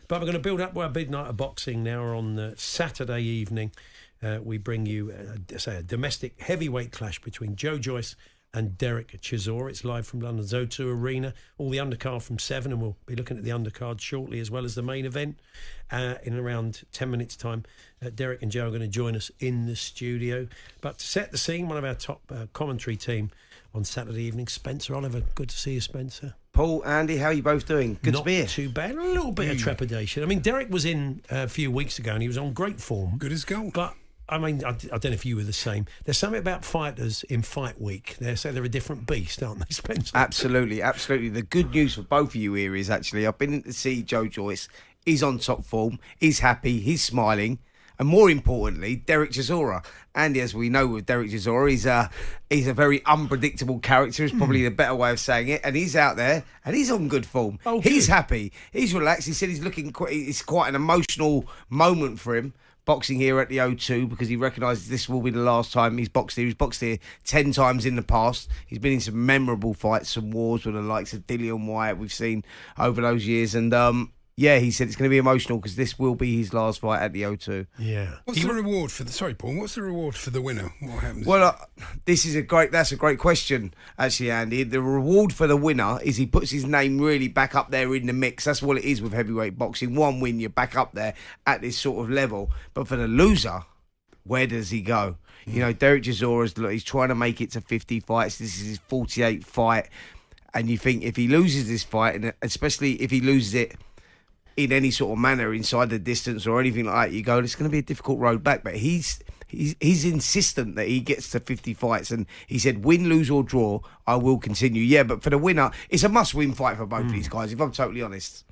But we're going to build up our big night of boxing now on Saturday evening. We bring you, a domestic heavyweight clash between Joe Joyce and Derek Chisora. It's live from London's O2 Arena. All the undercard from 7, and we'll be looking at the undercard shortly, as well as the main event. In around 10 minutes' time, Derek and Joe are going to join us in the studio. But to set the scene, one of our top commentary team on Saturday evening, Spencer Oliver. Good to see you, Spencer. Paul, Andy, how are you both doing? Good to be here. Not too bad. A little bit of trepidation. I mean, Derek was in a few weeks ago and he was on great form. Good as gold. But, I mean, I don't know if you were the same. There's something about fighters in fight week. They say they're a different beast, aren't they, Spencer? Absolutely, absolutely. The good news for both of you here is actually I've been in to see Joe Joyce. He's on top form. He's happy. He's smiling. And more importantly, Derek Chisora. And as we know with Derek Chisora, he's a very unpredictable character, is probably the better way of saying it. And he's out there and he's on good form. Oh, he's happy. He's relaxed. He said it's quite an emotional moment for him, boxing here at the O2, because he recognises this will be the last time he's boxed here. He's boxed here 10 times in the past. He's been in some memorable fights, some wars with the likes of Dillian Wyatt we've seen over those years. And yeah, he said it's going to be emotional because this will be his last fight at the O2. Yeah. What's the reward for the? Sorry, Paul. What's the reward for the winner? What happens? Well, that's a great question, actually, Andy. The reward for the winner is he puts his name really back up there in the mix. That's what it is with heavyweight boxing. One win, you're back up there at this sort of level. But for the loser, where does he go? You know, Derek Chisora, he's trying to make it to 50 fights. This is his 48th fight, and you think if he loses this fight, and especially if he loses it in any sort of manner inside the distance or anything like that, you go, it's going to be a difficult road back. But he's insistent that he gets to 50 fights, and he said, win, lose or draw, I will continue. Yeah, but for the winner, it's a must-win fight for both of these guys, if I'm totally honest.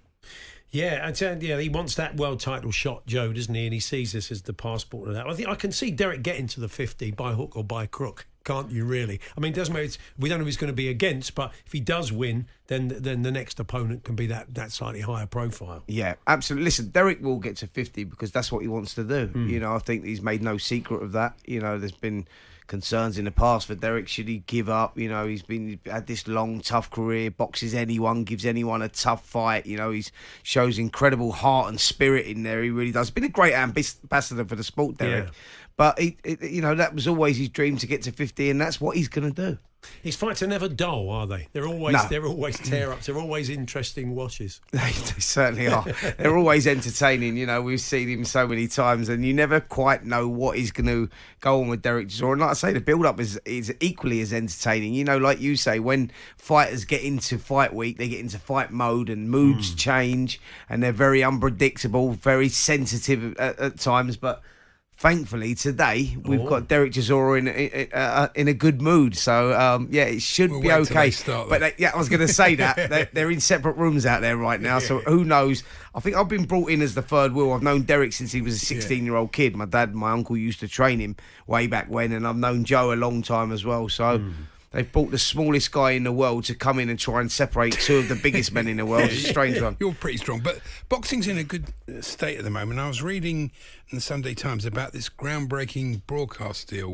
Yeah, he wants that world title shot, Joe, doesn't he? And he sees this as the passport of that. I think I can see Derek getting to the 50 by hook or by crook, can't you, really? I mean, it doesn't matter. We don't know who he's going to be against, but if he does win, then the next opponent can be that slightly higher profile. Yeah, absolutely. Listen, Derek will get to 50 because that's what he wants to do. You know, I think he's made no secret of that. You know, there's been concerns in the past for Derek. Should he give up? You know, he's had this long, tough career, boxes anyone, gives anyone a tough fight. You know, he shows incredible heart and spirit in there. He really does. Been a great ambassador for the sport, Derek. Yeah. But, you know, that was always his dream, to get to 50, and that's what he's going to do. His fights are never dull, are they? They're always tear-ups. They're always interesting watches. They certainly are. They're always entertaining. You know, we've seen him so many times, and you never quite know what he's going to go on with Derek Chisora. And like I say, the build-up is equally as entertaining. You know, like you say, when fighters get into fight week, they get into fight mode, and moods change, and they're very unpredictable, very sensitive at times, but thankfully, today we've got Derek Chisora in a good mood, so it should be okay. But I was going to say that they're in separate rooms out there right now, so who knows? I think I've been brought in as the third wheel. I've known Derek since he was a 16-year-old kid. My dad and my uncle used to train him way back when, and I've known Joe a long time as well. So. They've brought the smallest guy in the world to come in and try and separate two of the biggest men in the world. It's a strange one. You're pretty strong. But boxing's in a good state at the moment. I was reading in the Sunday Times about this groundbreaking broadcast deal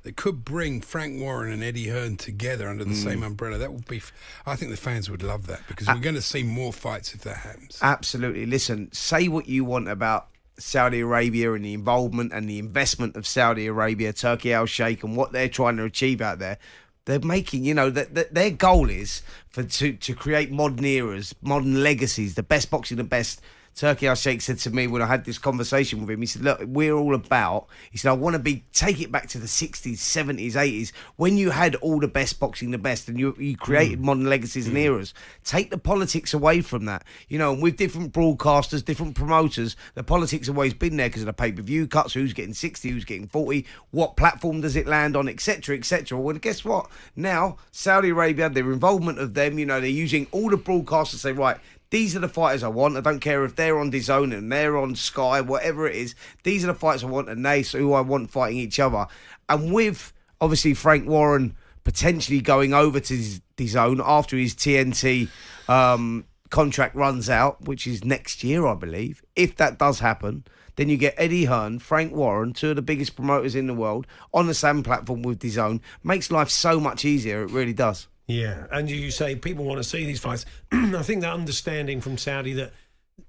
that could bring Frank Warren and Eddie Hearn together under the same umbrella. That would be... I think the fans would love that, because we're going to see more fights if that happens. Absolutely. Listen, say what you want about Saudi Arabia and the involvement and the investment of Saudi Arabia, Turkey Al Sheikh, and what they're trying to achieve out there. They're making, you know, that their goal is to create modern eras, modern legacies, the best boxing, the best. Turkey Al Sheikh said to me when I had this conversation with him, he said, look, we're all about, he said, I want to take it back to the 60s, 70s, 80s, when you had all the best boxing, the best, and you created modern legacies and eras. Take the politics away from that. You know, and with different broadcasters, different promoters, the politics have always been there because of the pay-per-view cuts, who's getting 60, who's getting 40, what platform does it land on, etc., etc. Well, guess what? Now, Saudi Arabia, their involvement of them, you know, they're using all the broadcasters to say, right, these are the fighters I want. I don't care if they're on DAZN and they're on Sky, whatever it is. These are the fights I want, and who I want fighting each other. And with, obviously, Frank Warren potentially going over to DAZN after his TNT contract runs out, which is next year, I believe. If that does happen, then you get Eddie Hearn, Frank Warren, two of the biggest promoters in the world, on the same platform with DAZN. Makes life so much easier. It really does. Yeah, and you say people want to see these fights. I think that understanding from Saudi that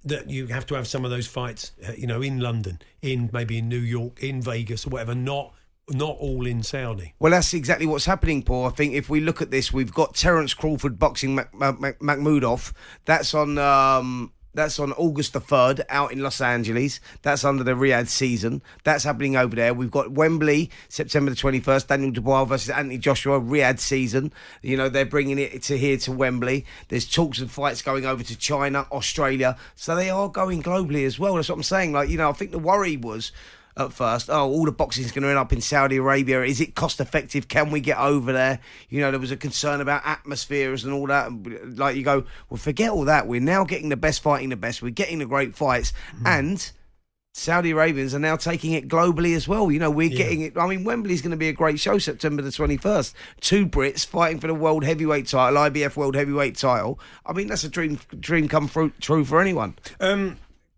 that you have to have some of those fights, in London, maybe in New York, in Vegas or whatever, not all in Saudi. Well, that's exactly what's happening, Paul. I think if we look at this, we've got Terence Crawford boxing Makhmudov. That's on August the 3rd out in Los Angeles. That's under the Riyadh season. That's happening over there. We've got Wembley, September the 21st, Daniel Dubois versus Anthony Joshua, Riyadh season. They're bringing it to Wembley. There's talks of fights going over to China, Australia. So they are going globally as well. That's what I'm saying. I think the worry was, at first, all the boxing is going to end up in Saudi Arabia. Is it cost effective? Can we get over there? There was a concern about atmospheres and all that. Like you go, well, forget all that. We're now getting the best fighting the best. We're getting the great fights. And Saudi Arabians are now taking it globally as well. We're getting it. I mean, Wembley's going to be a great show, September the 21st. 2 Brits fighting for the world heavyweight title, IBF world heavyweight title. I mean, that's a dream come true for anyone.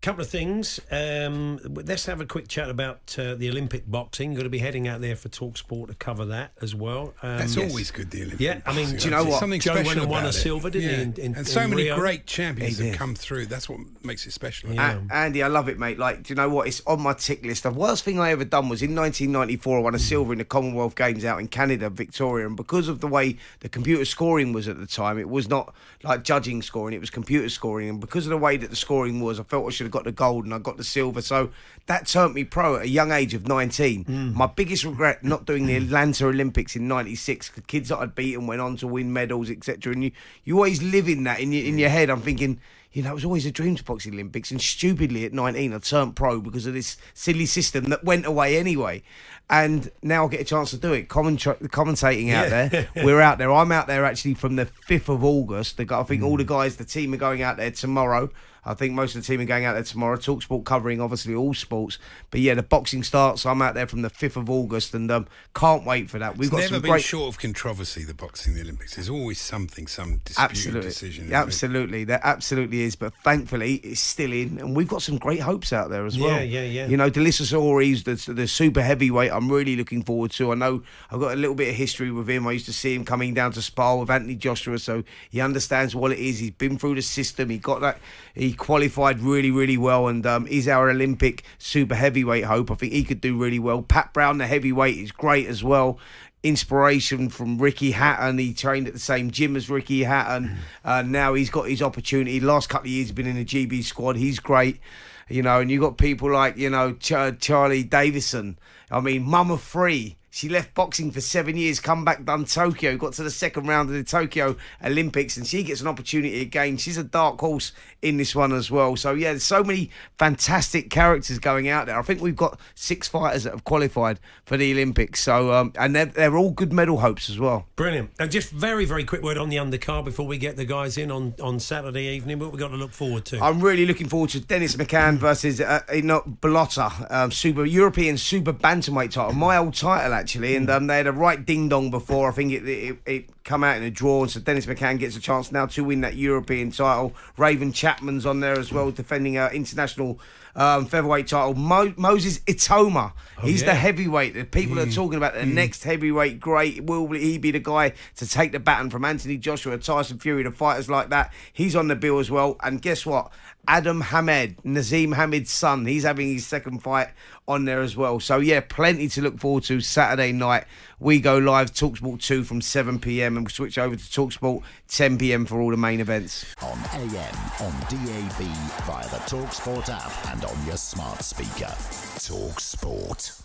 Couple of things. Let's have a quick chat about the Olympic boxing. You're going to be heading out there for talkSPORT to cover that as well. That's always good, the Olympic boxing. I mean, do you know what? Something Joe special went and won about a silver, didn't he? And so many Rio. great champions have come through. That's what makes it special. Yeah. Andy, I love it, mate. Do you know what? It's on my tick list. The worst thing I ever done was in 1994, I won a silver in the Commonwealth Games out in Canada, Victoria. And because of the way the computer scoring was at the time, it was not like judging scoring, it was computer scoring. And because of the way that the scoring was, I felt I should have got the gold and I got the silver. So that turned me pro at a young age of 19. My biggest regret not doing the Atlanta Olympics in 96. The kids that I'd beaten went on to win medals, etc. And you always live in that in your head. I'm thinking, it was always a dream to box the Olympics. And stupidly at 19, I turned pro because of this silly system that went away anyway. And now I get a chance to do it, commentating out there. We're out there. I'm out there actually from the 5th of August. I think all the team are going out there tomorrow. I think most of the team are going out there tomorrow. talkSPORT covering, obviously, all sports. But yeah, the boxing starts. I'm out there from the 5th of August and can't wait for that. It's never been short of controversy, the boxing, the Olympics. There's always some disputed decision. Absolutely. There absolutely is. But thankfully, it's still in. And we've got some great hopes out there as well. Yeah. Delissa Saori's the super heavyweight. I'm really looking forward to. I know I've got a little bit of history with him. I used to see him coming down to spar with Anthony Joshua, so he understands what it is. He's been through the system. He got that. He qualified really, really well, and he's our Olympic super heavyweight hope. I think he could do really well. Pat Brown, the heavyweight, is great as well. Inspiration from Ricky Hatton. He trained at the same gym as Ricky Hatton. Now he's got his opportunity. Last couple of years, he's been in the GB squad. He's great. And you got people like, Charlie Davison. I mean, mum of 3. She left boxing for 7 years, come back, done Tokyo, got to the second round of the Tokyo Olympics, and she gets an opportunity again. She's a dark horse in this one as well. So, yeah, there's so many fantastic characters going out there. I think we've got 6 fighters that have qualified for the Olympics. So, and they're all good medal hopes as well. Brilliant. And just very, very quick word on the undercard before we get the guys in on Saturday evening. What we've got to look forward to? I'm really looking forward to Dennis McCann versus Bellotta, European super bantamweight title. My old title, actually, and they had a right ding-dong before. I think it come out in a draw, and so Dennis McCann gets a chance now to win that European title. Raven Chapman's on there as well, defending our international featherweight title. Moses Itoma, he's the heavyweight. The people are talking about the next heavyweight great. Will he be the guy to take the baton from Anthony Joshua, Tyson Fury, the fighters like that? He's on the bill as well. And guess what? Adam Hamed, Nazim Hamid's son, he's having his second fight on there as well. So, yeah, plenty to look forward to Saturday night. We go live, talkSPORT 2 from 7 p.m. and we switch over to talkSPORT 10 p.m. for all the main events. On AM, on DAB, via the talkSPORT app and on your smart speaker. talkSPORT.